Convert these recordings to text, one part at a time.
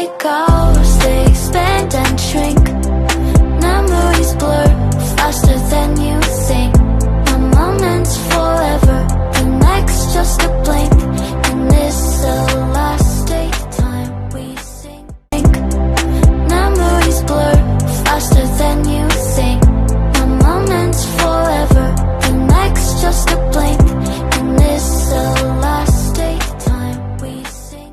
they goes, they expand and shrink. Memories blur faster than you think. One moment's forever, the next just a blink. And this the last daytime we sing. Memories blur faster than you think. One moment's forever, the next just a blink. And this the last daytime we sing.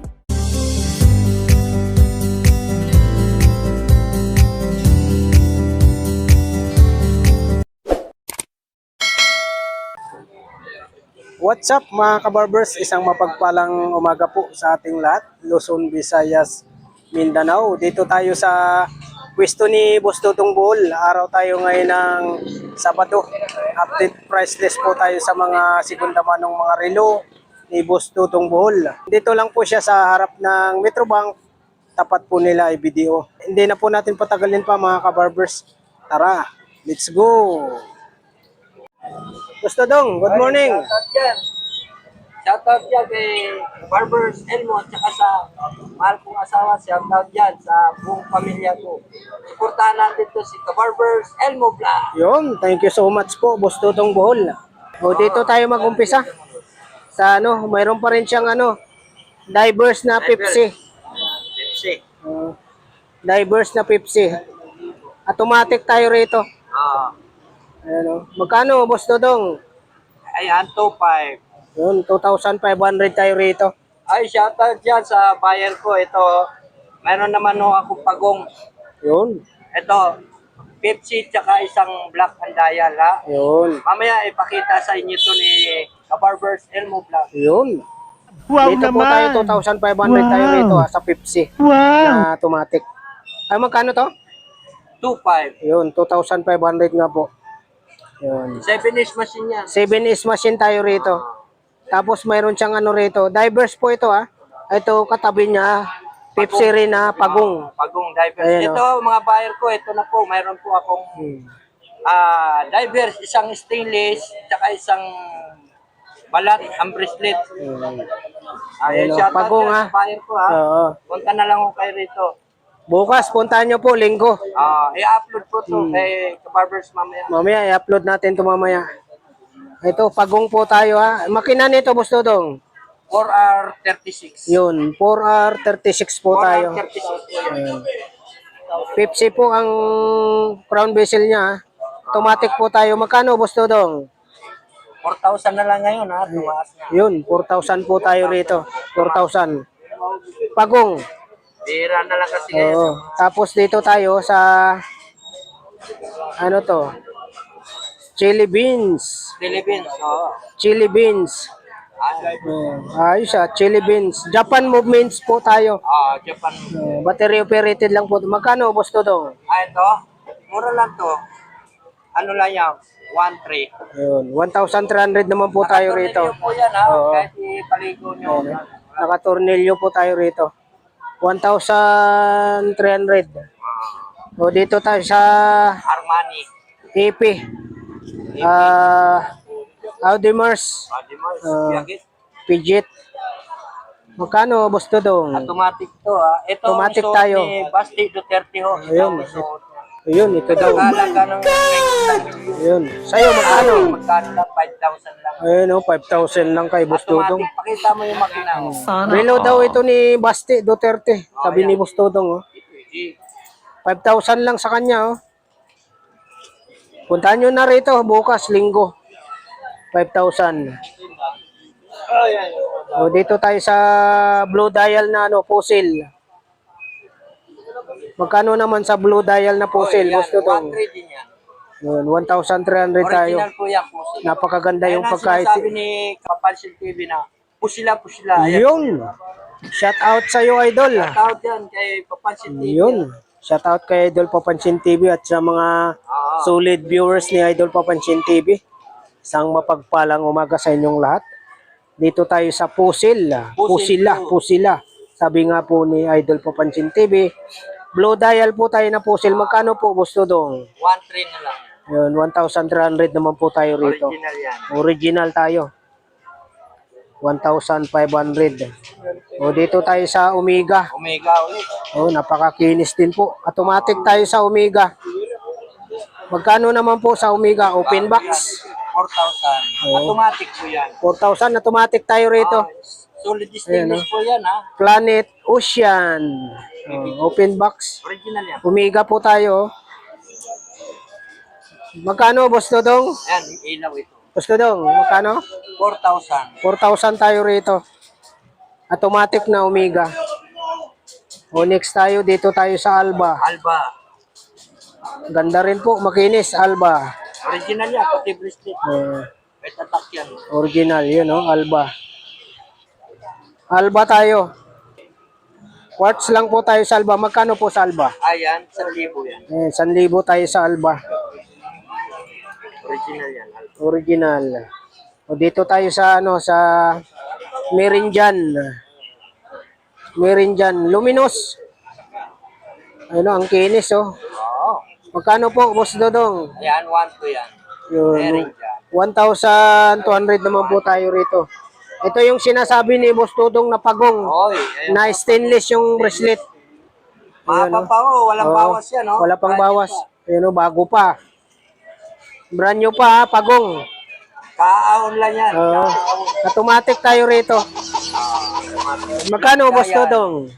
What's up mga kabarbers? Isang mapagpalang umaga po sa ating lahat. Luzon, Visayas, Mindanao. Dito tayo sa pwesto ni Boss Dudong Bohol. Araw tayo ngayon ng Sabado. Update price list po tayo sa mga segunda manong mga relo ni Boss Dudong Bohol. Dito lang po siya sa harap ng Metrobank. Tapat po nila ay video. Hindi na po natin patagalin pa mga kabarbers. Tara, let's go! Boss Dudong, good morning! Shoutout dyan kay Barbers Elmo at saka sa mahal kong asawa. Shoutout dyan sa buong pamilya ko. Suportahan natin to si Barbers Elmo Vlog. Yun, thank you so much po, Boss Dudong Bohol. O dito tayo mag-umpisa. Sa mayroon pa rin siyang diverse na Pepsi. Pepsi. Diverse na Pepsi. Automatic tayo rito. Ayan, magkano, Boss Dudong? Ayan, 2.5. Yun, 2,500 tayo rito. Ay, shoutout dyan sa buyer ko. Ito, mayroon naman akong pagong. Yun, Ito, Pepsi tsaka isang Black and Dial, ha? yun, Mamaya ipakita sa inyo to ni Barbers Elmo Vlog. yun. Wow Dito po naman! tayo, 2,500 tayo rito sa Pepsi. Wow! Na automatic. Ay, magkano to? 2.5. Yun, 2,500 nga po. Yun. 7-inch machine yan. 7 is machine tayo rito. Tapos mayroon siyang diverse po ito Ito katabi niya, Pepsi rin na pagong. Pagong divers. Ayan, Ito mga buyer ko, ito na po, mayroon po akong divers, isang stainless, tsaka isang balat, ang bracelet. Ayan, Shoutout pagong, yan sa buyer ko, ha. Oo. Punta na lang ko kayo rito. Bukas, puntahan nyo po, linggo. I-upload po to kay Barbers mamaya. Mamaya, i-upload natin ito mamaya. Ito, pagong po tayo Makina nito, Boss Dudong. 4R36. Yun, 4R36 po tayo. 4R36. Ayan. Pepsi po ang crown bezel niya. Automatic po tayo. Magkano, Boss Dudong? 4,000 na lang ngayon, ha. Tumaas na. Yun, 4,000 po tayo rito. 4,000. Pagong. Bira na lang kasi ngayon. Oo. Tapos dito tayo sa chili beans. Philippines, oo. Chili beans. Ayos chili beans. Japan movements po tayo. Japan. Battery operated lang po. Magkano, Boss Dudong? Ito, mura lang to. Ano lang yan? 1.3. Yun, 1,300 naman po tayo rito. Nakatornilyo po yan, ha. Oo. Kahit ipaligo nyo. Nakatornilyo po tayo rito. 1,300. O dito tayo sa Armani. EP. Audemars. Además, Piagit. Pidget. Magkano, Boss Dudong? Automatic to, ha. Ito Automatic ang suot tayo. ni Basti Duterte, ho. Ito Ayun. ang suot niya. Ayun, ito daw. Kalaga ng Ayun. Sa'yo, magkano? magkano lang, 5,000 lang. Ayun, 5,000 lang kay Boss Dudong. Automatic, pakita mo yung makina, ho. Reload daw ito ni Basti Duterte. Sabi ni Boss Dudong. 5,000 lang sa kanya. Puntahan nyo na rito bukas, linggo. 5,000. Dito tayo sa blue dial na fossil. Magkano naman sa blue dial na fossil, Boss Dudong? 1.3 din yan. Yun, 1,300 tayo. Original po yan, pusil. Napakaganda yung Ayun ang pagkait. sinasabi ni Kapansin TV na pusila. Ayan. Yun. Shout out sa iyo, Idol. Tawag yan kay Kapansin TV. Yun. Shout out kay Idol Papansin TV at sa mga solid viewers ni Idol Papansin TV. Isang mapagpalang umaga sa inyong lahat. Dito tayo sa Pusil. Pusila. Sabi nga po ni Idol Papansin TV. Blue dial po tayo na Pusil. Magkano po, Boss Dudong? 1.3 na lang. Yun, 1,300 naman po tayo rito. Original yan. Original tayo. 1,500. O dito tayo sa Omega. Omega ulit. Oh, napakakinis din po. Automatic tayo sa Omega. Magkano naman po sa Omega? Open box. 4,000. Oo. Automatic po yan. 4,000 automatic tayo rito. Solid stainless po yan, ha? Planet Ocean. Open box. Original yan. Omega po tayo. Magkano, Boss Dodong? Ayan, ilaw ito. Boss Dodong, magkano? 4,000. 4,000 tayo rito. Automatic na Omega. O next tayo, dito tayo sa Alba. Alba. Ganda rin po, makinis, Alba. Original yan, pati bracelet. May tatak yan. Original, yun o, Alba. Alba tayo. Quartz lang po tayo sa Alba. Magkano po sa Alba? Ayan, 1,000 yan. 1,000 tayo sa Alba. Original yan. Alba. Original. O dito tayo sa ano, sa Merindian. Merindian. Luminous. Ano, ang kinis oh. Oo. Magkano po, Boss Dodong? Ayan, 1,2 yan. Yun, Merindian. 1,200 naman po tayo rito. Ito yung sinasabi ni Boss Dodong na pagong. Oy, ayan. Na stainless yung bracelet. Mahaba pa ho, walang Oo, bawas yan, no? Wala pang Brand new bawas. pa. Ayun oh, bago pa. Brand new pa, ha, pagong. Kaahon lang yan. Oo. Kaahon. Automatic tayo rito. Magkano, Boss Dodong?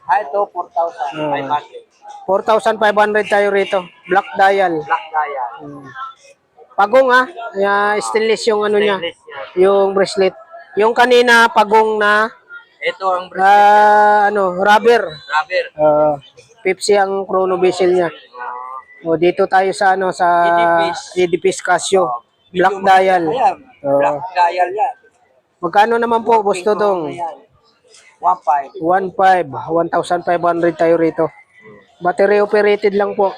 Ito, 4,000. May market. 4,500 tayo rito. Black dial. Black dial. Pagong ha. Stainless yung ano niya. Stainless yan. Yung bracelet. Yung kanina pagong na Ito ang bracelet. rubber. Rubber. Pepsi ang chrono bezel niya. O dito tayo sa sa Edipis Casio. Black dial. Ayan, black dial yan. Magkano naman po, Boss Dodong? 1,500. 1,500 tayo rito. Battery operated lang po.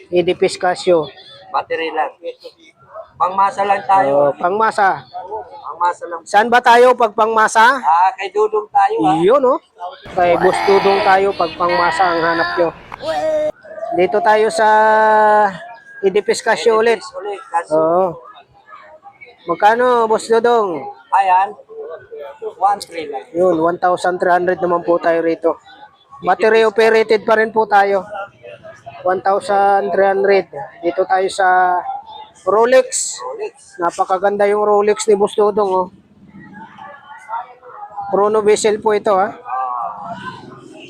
Edipis Casio. Battery lang. Pangmasa lang tayo. Pangmasa. Pangmasa lang. Saan ba tayo pag pangmasa? Kay Dudong tayo, ha? Yun, oh. Kay Boss Dudong tayo pag pangmasa ang hanap nyo. Dito tayo sa Edipis Casio ulit. Ulit. Kasi, Oo. Magkano, Boss Dudong? ayan, 1,300 lang. Yun, 1,300 naman po tayo rito. Battery operated pa rin po tayo. 1,300. Dito tayo sa Rolex. Rolex. Napakaganda yung Rolex ni Boss Dudong, oh. Chrono bezel po ito, ha.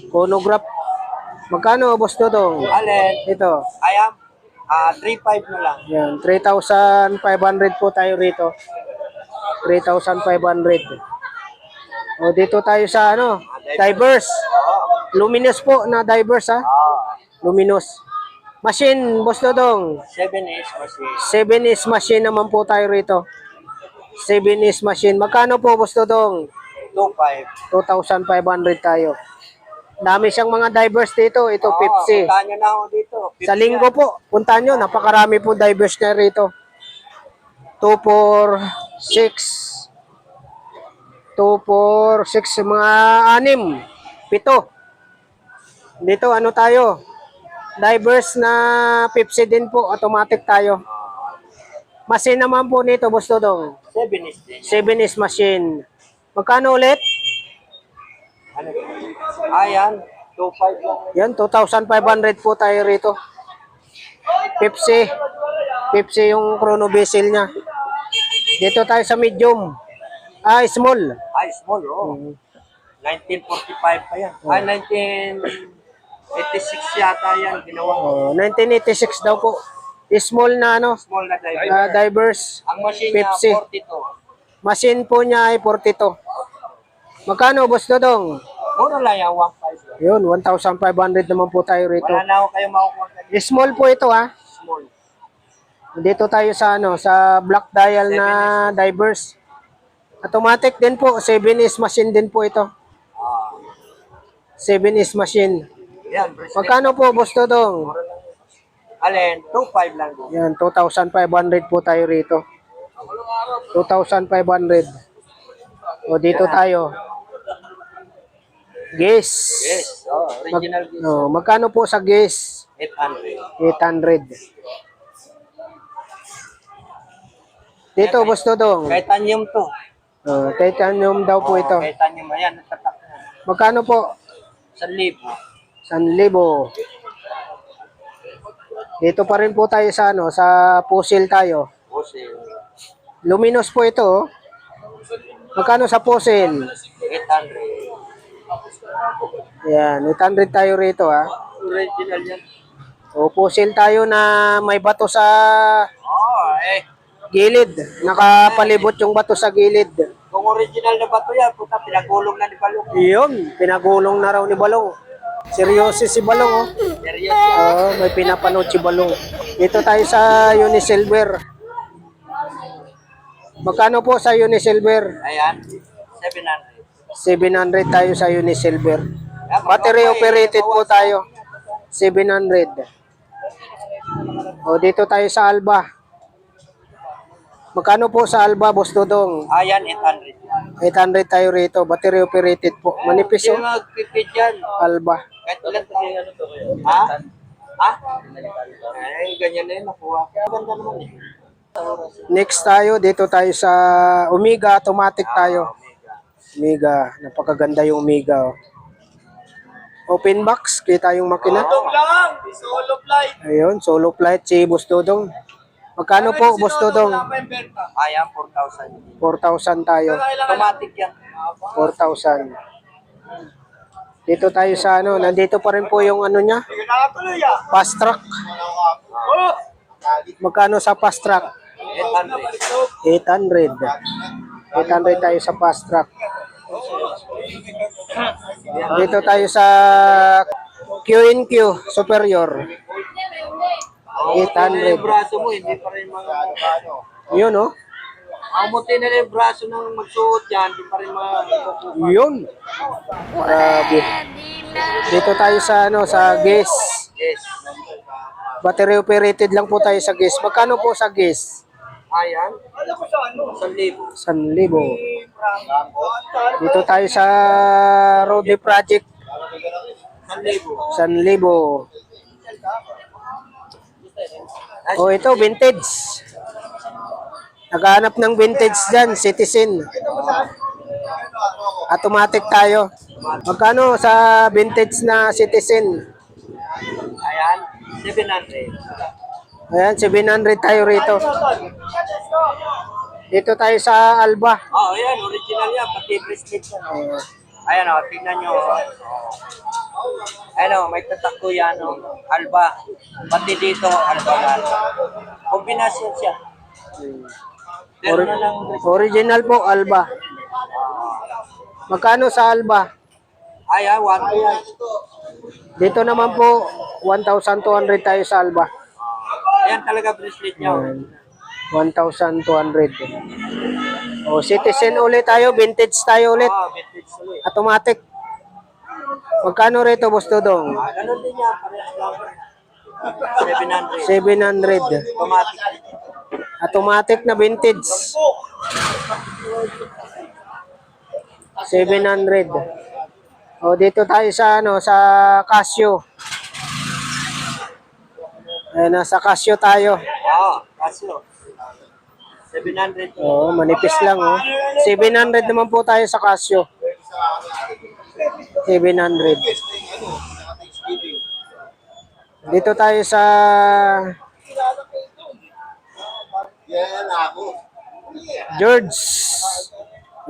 Chronograph. Magkano, Boss Dudong? Alin, Ito. ayan, 3,500 na lang. Yan, 3,500 po tayo rito. 3,500. O dito tayo sa divers. Luminous po na divers, ha. Luminous. Machine, Boss Dodong. 7 is machine. 7 is machine naman po tayo rito. 7 is machine. Magkano po, Boss Dodong? 2,500. 2,500 tayo. Dami siyang mga divers dito. Ito, Pepsi. Punta nyo na ako dito. Sa linggo po, punta nyo. Napakarami po divers na rito. 2, 4, 6. 2, 4, 6. Mga 6. 7. Dito, ano tayo? Divers na Pepsi din po. Automatic tayo. Machine naman po nito, Boss Dodong. 7 is din. 7 is machine. Magkano ulit? Ano? Ayan, 2,500 lang. Yan, 2,500 po tayo rito. Pepsi. Pepsi yung chrono bezel niya. Dito tayo sa medium. Small. Ay, small, oh. 1945 pa yan. 1986 yata yan. Ginawa. 1986 daw po. Small na Small na driver. divers. Ang machine Pepsi. niya, 42. Machine po niya ay 42. Magkano, Boss Dodong? Mura lang yan, 1,500. Yun, 1,500 naman po tayo rito. Wala na ako kayo makukuha na Small po ito, ha. small. Dito tayo sa sa black dial na divers. Automatic din po, 7 is machine din po ito. 7 is machine. Yan, bracelet. Magkano po, Boss Dodong? Mura lang yan. Alin, 2,500 lang din. Yan, 2,500 po tayo rito. 2,500. O dito tayo. Guess. Yes, original din. Magkano po sa guess? 800. 800. Dito, Boss Dodong. Titanium to. Titanium daw po ito. Titanium, ayan, natatak na. Magkano po? 1,000. 1,000. Dito pa rin po tayo sa ano, sa puzzle tayo. Kasi Luminous po ito. Oh. Magkano sa puzzle? 800. Yan, 800 tayo rito ha. Original yan. O puzzle tayo na may bato sa gilid. Nakapalibot yung bato sa gilid. Kung original na ba ito yan, puta, pinagulong na ni Balong. Iyon, pinagulong na raw ni Balong. Seryoso si Balong oh. Serious. May pinapanood si Balong. Dito tayo sa Unisilver. Magkano po sa Unisilver? Ayan, 700. 700 tayo sa Unisilver. Battery operated po tayo. 700. O dito tayo sa Alba. Magkano po sa Alba, Boss Dodong? Ayan, 800. 800 tayo rito. Battery operated po. Manipis Hindi oh. magpipit yan. Alba. Kahit ilan tayo. Ha? Ha? Ay, ganyan na yun, nakuha. Ganda naman eh. Next tayo, dito tayo sa Omega. Automatic tayo. Omega. Napakaganda yung Omega. Oh. Open box. Kita yung makina. lang! Solo flight! Ayun, solo flight si Boss Dodong. Magkano po, Boss Dodong? Ayan, 4,000. 4,000 tayo. Automatic yan. 4,000. Dito tayo sa ano, nandito pa rin po yung ano niya. Fast track. Magkano sa fast track? 800. 800. 800 tayo sa fast track. Dito tayo sa Q&Q Superior. Yung 800. braso mo, hindi pa rin mga... Yun oh. Amutin na yung braso ng magsuot yan, hindi pa rin mga... Yun. Grabe. Dito tayo sa ano, sa GES. Yes. Battery operated lang po tayo sa GES. Magkano po sa GES? Ayan. 1,000. 1,000. Dito tayo sa Rode Project. 1,000. 1,000. Oh, ito, vintage. Naghahanap ng vintage dyan, Citizen. Automatic tayo. Magkano sa vintage na Citizen? Ayan. 700. Ayan, 700 tayo rito. Dito tayo sa Alba. Oh, ayan. Original yan. Pati bracelet yan. Ayan o, tingnan nyo. Ayan o, may tatako yan o. Alba. Pati dito, alba na. Kombinasyon siya. Pero na lang. Original po, Alba. Magkano sa Alba? Ayan, 1 yan. Dito naman po, 1,200 tayo sa Alba. Ayan talaga bracelet niya. 1,200. O, Citizen ulit tayo, vintage tayo ulit. Vintage ulit. Automatic. Magkano rito, Boss Dodong? Ganun din yan, parehas lang. 700. 700. Automatic. Automatic na vintage. 700. O, dito tayo sa ano, sa Casio. Ayan, nasa Casio tayo. Casio. 700. Oh, manipis lang oh. 700 naman po tayo sa Casio. 700. Dito tayo sa George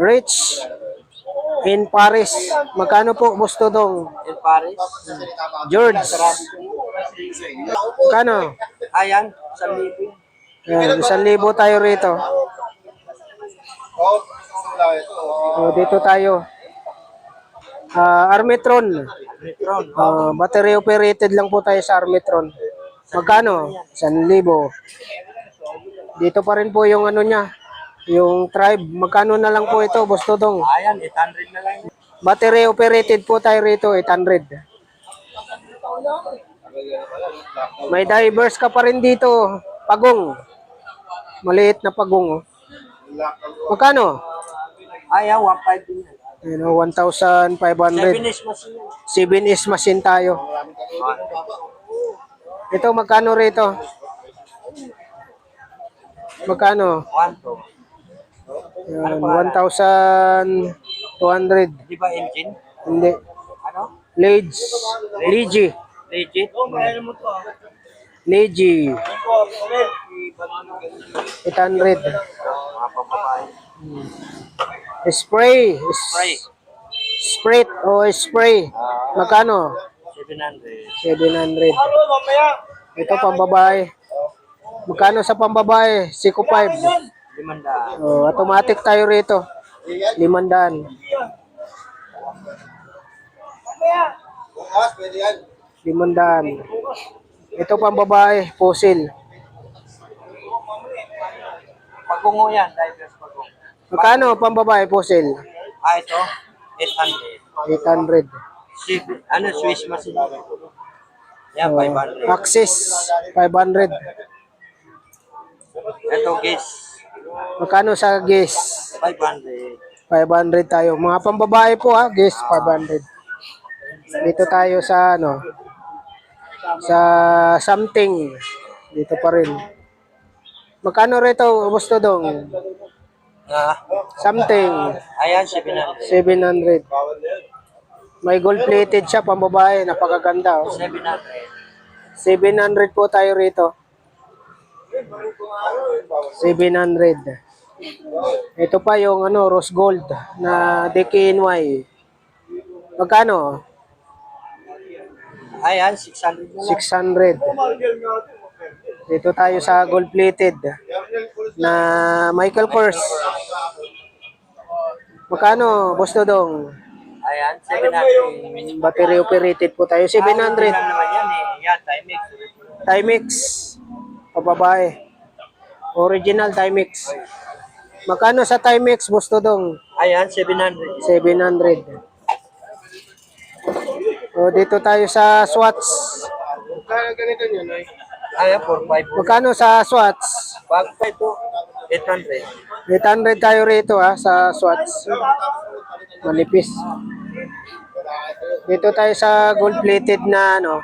Rich in Paris. Magkano po, Boss Dodong? In Paris. George. Magkano? Ayan, 1,000. Ayan, 1,000 tayo rito. O, dito tayo. Armitron. Metron. Battery operated lang po tayo sa Armitron. Magkano? 1,000. Dito pa rin po yung ano niya. Yung Tribe. Magkano na lang po ito, Boss Dodong? Ayan, 800 na lang. Battery operated po tayo rito, 800. May divers ka pa rin dito. Pagong. Maliit na pagong. Oh. Magkano? Ayan, 1,500 din. Ayun, 1,500. 7 is machine. 7S machine tayo. Ito, magkano rito? Magkano? 1 to. Yan, 1,200. Di ba engine? Hindi. Ano? Legi. Legi. Legit? Legi. 800. Mga pambabae. Spray. Spray. Sprit o spray. Magkano? 700. 700. Ito pambabae. Magkano sa pambabae? Siko 5. 500. Oh, automatic tayo rito. 500. 500. Ito pambabae, fossil. Pagungo yan, divers pagungo. Magkano pambabae, fossil? Ito, 800. 800. Ano, Swiss machine. Yan, Oh, 500. Axis, 500. Ito, gas. Magkano sa gas? 500. 500 tayo. Mga pambabae po ha, gas 500. Dito tayo sa ano, sa something. Dito pa rin. Magkano rito, gusto dong? Something, Ayan, 700. 700. May gold plated siya, pambabae, napakaganda. Oh. 700. 700 po tayo rito. 700. Ito pa yung ano, rose gold na DKNY. Magkano? Ayan, 600 na lang. 600. Dito tayo sa gold plated na Michael Kors. Magkano, boss Dodong? Ayan, 700. Battery operated po tayo. 700. Lang naman yan eh. Yan, Timex. Timex. Pababae. Original Timex. Magkano sa Timex, boss Dodong? Ayan, 700. 700. O, dito tayo sa Swatch. Ayan, 450. Magkano sa Swatch? Pag pa ito, 800. 800 tayo rito ha, sa Swatch. Manipis. Dito tayo sa gold-plated na ano,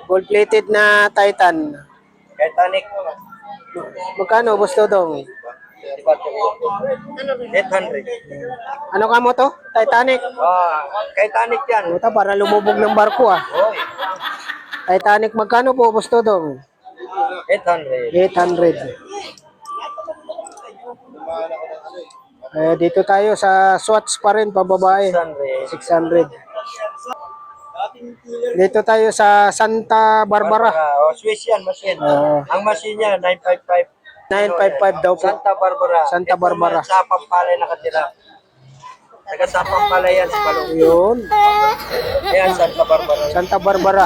gold-plated na Titan. Titanic. Magkano, boss Dodong? Diba ito? 800. Ano ka mo to? Titanic. Titanic yan. Ito, para lumubog ng barko ah. Oy, Titanic, magkano po, boss Dodong? 800. 800. Dito tayo sa Swatch pa rin, pababae. 600. 600. Dito tayo sa Santa Barbara. Swiss yan, machine. Oo. Ang machine niya, 955. 955 daw po. Santa Barbara. Santa Barbara. Ito sa Pampalay nakatira. Taga sa Pampalay yan si Balong. Yun. Ayan, Santa Barbara. Santa Barbara.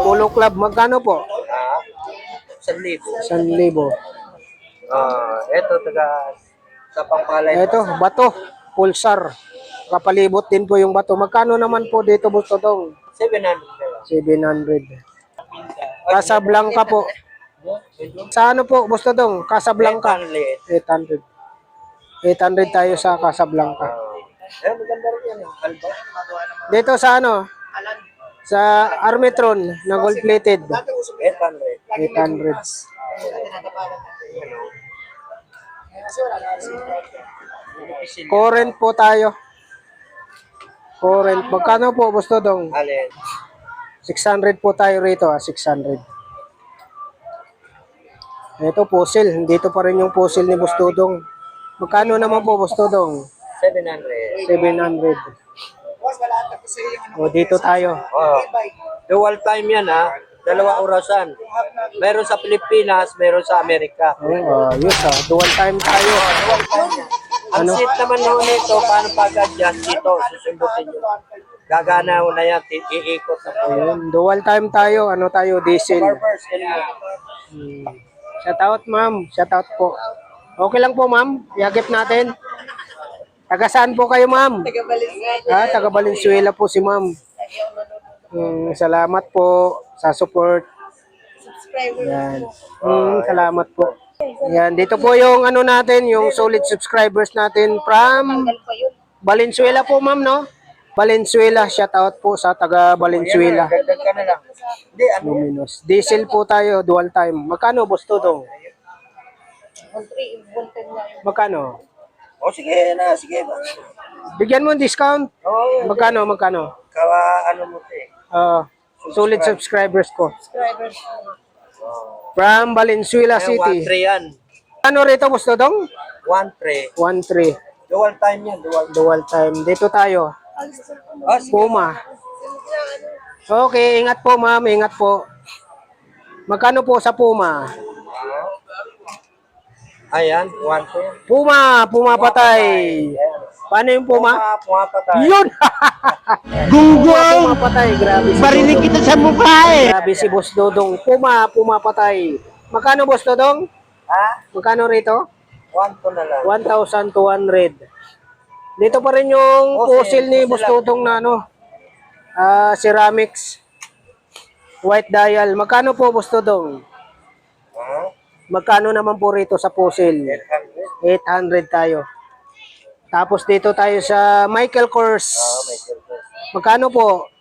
Polo Club, magkano po? 1,000. 1,000. Ito, taga sa Pampalay. Ito, bato. Pulsar. Kapalibot din po yung bato. Magkano naman po dito, boss Dodong? 700 na lang. 700. Casablanca po. Sa ano po, boss Dodong? Casablanca. 800. 800 tayo sa Casablanca. Maganda rin yan. Alba. Dito sa ano? Sa Armitron na gold plated. 800. 800. Current po tayo. Current. Magkano po, boss Dodong? Alin? 600 po tayo rito, 600. Ito, fossil. Dito pa rin yung fossil ni boss Dodong. Magkano naman po, boss Dodong? 700. 700. O, dito tayo. Dual time yan ha. 2 orasan. Meron sa Pilipinas, meron sa Amerika. Oh, ayos dual time tayo. Ang Ano? seat naman ho nito, paano pag-adjust dito, susundutin nyo. Gagana ho na yan, iikot na po. Ayun, dual time tayo. Ano tayo, diesel. Barbers, Shout out, ma'am. Shout out po. Okay lang po, ma'am. Iagip natin. Taga saan po kayo, ma'am? Taga Valenzuela po si ma'am. Salamat po sa support. Yan. Salamat po. Yan, dito po yung ano natin, yung solid subscribers natin from Valenzuela po, ma'am, no? Valenzuela, shout out po sa taga Valenzuela. Dagdag ka na lang. Hindi, ano? Luminous. Diesel po tayo, dual time. Magkano, boss Dodong? Magkano? O sige na, sige ba? Bigyan mo ng discount. Oo, Magkano? kawa ano mo te. Solid subscribers ko. From Valenzuela Ay, City. 1-3 yan. Ano rito, Boss Dodong? 1-3. 1-3. Dual time yan, dual. Dual time. Dito tayo. Oh, sige. Puma. Okay, ingat po ma'am, ingat po. Magkano po sa Puma? Ayan, 1-2. Puma patay. Paano yung Puma? Pumapatay. Yun! Puma patay, grabe si Barinig kita sa mukha eh. Grabe si Boss Dodong. Puma patay. Magkano Boss Dodong? Ha? Magkano rito? 1-2 na lang. 1,200. Dito pa rin yung fossil ni Boss Dodong na ano. Ceramics. White dial. Magkano po Boss Dodong? Ha? Magkano naman po rito sa fossil? 800 tayo. Tapos dito tayo sa Michael Kors. Magkano po?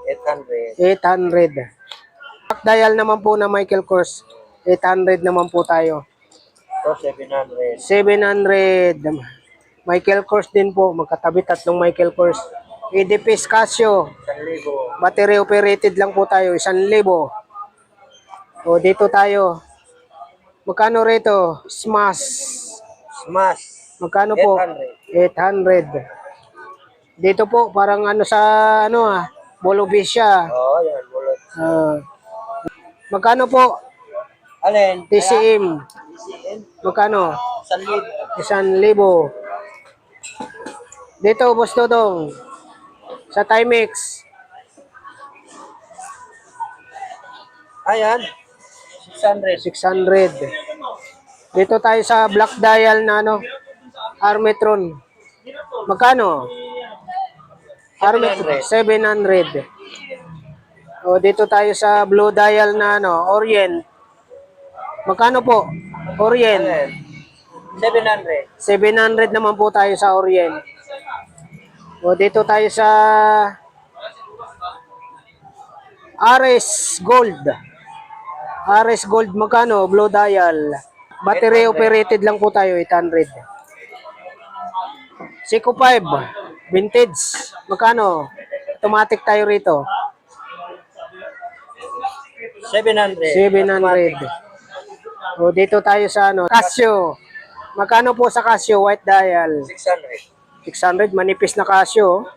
800. 800. Black dial naman po na Michael Kors. 800 naman po tayo. So, 700. 700. Michael Kors din po. Magkatabi tatlong Michael Kors. EDPS Casio. 1,000. Battery operated lang po tayo. 1,000. O dito tayo. Magkano rito? Smash. Magkano po? 800. Dito po, parang ano sa, Bolovisya. Oo, yan. Bulot. Magkano po? Alin? TCM. TCM? Magkano? 1,000. 1,000. Dito, Boss Dodong. Sa Timex. Ayan. 600. 600. Dito tayo sa black dial na Armetron. Magkano? Armetron 700. O dito tayo sa blue dial na Orient. Magkano po? Orient. 700. 700 naman po tayo sa Orient. O dito tayo sa Ares Gold. Ares Gold magkano? Blue dial. Battery operated lang po tayo, 800. Seiko 5, vintage. Magkano? Automatic tayo rito. 700. 700. O dito tayo sa Casio. Magkano po sa Casio white dial? 600. 600, manipis na Casio.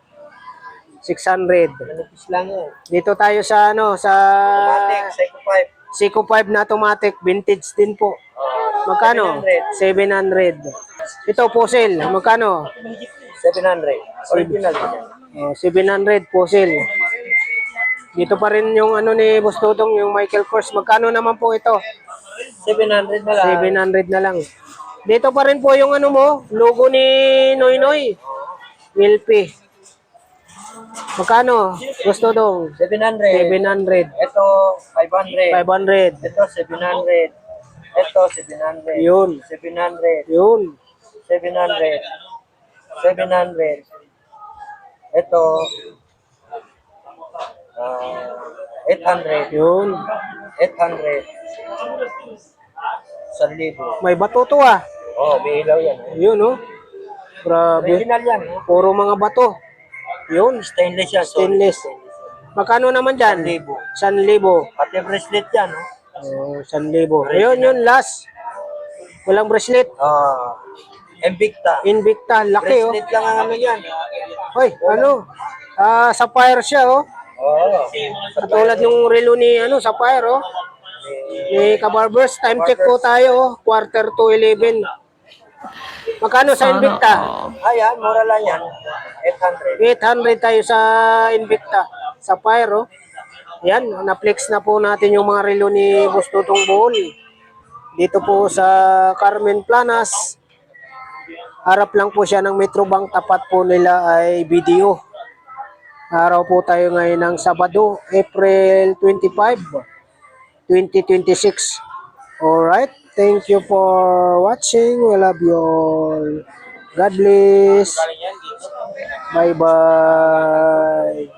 600. Manipis lang yan. Dito tayo sa sa Automatic, Seiko 5. Seiko 5 na automatic, vintage din po. Magkano? 700. Ito, fossil. Magkano? 700. Original. 700 fossil. Dito pa rin yung ni Boss Dodong, yung Michael Kors. Magkano naman po ito? 700 na lang. 700 na lang. Dito pa rin po yung mo, logo ni Noy Noy. Wilpy. Magkano? Boss Dodong? 700. 700. Ito, 500. 500. Ito, 700. Ito, 700. Yun. 700. Yun. 700. 700. Ito, 800. Yun. 800. 1,000. May bato to ah. Oh, may ilaw yan. Yun Grabe. Original yan. Puro mga bato. Yun. Stainless yan. solid Stainless. Magkano naman dyan? 1,000. 1,000. Pati bracelet yan. Oh, 1,000. Ayun, yun, last. Walang bracelet. Invicta. Invicta, laki Bracelet lang ang ano yan. Hoy, sapphire siya Oo. Katulad yung relo ni sapphire Ni Kabarbers, time check po tayo 11:45. Magkano sa Invicta? Ayan, mura lang yan. 800. 800 tayo sa Invicta. Sapphire Yan, na-flex na po natin yung mga relo ni Boss Dodong Bohol. Dito po sa Carmen Planas. Harap lang po siya ng Metrobank. Tapat po nila ay video. Araw po tayo ngayon ng Sabado, April 25, 2026. Alright, thank you for watching. We love you all. God bless. Bye-bye.